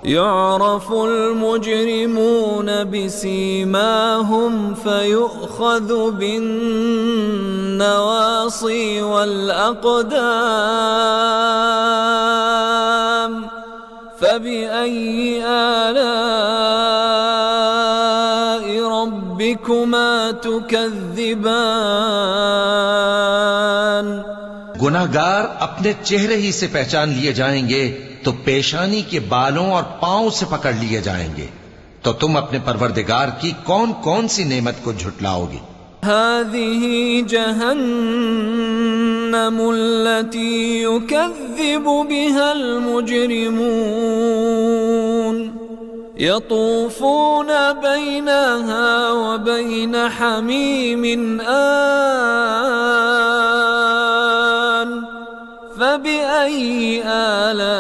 يعرف المجرمون بسيماهم فيؤخذ بالنواصي والأقدام فبأي آلاء ربكما تكذبان। गुनाहगार अपने चेहरे ही से पहचान लिए जाएंगे तो पेशानी के बालों और पांव से पकड़ लिए जाएंगे। तो तुम अपने परवरदिगार की कौन कौन सी नेमत को झुटलाओगे? हाज़िही जहन्नमु अल्लती युकज़्ज़िबु बिहल मुजरिमून यतूफ़ून बैनहा व बैन हमीमिन आन फबिअय्यि आला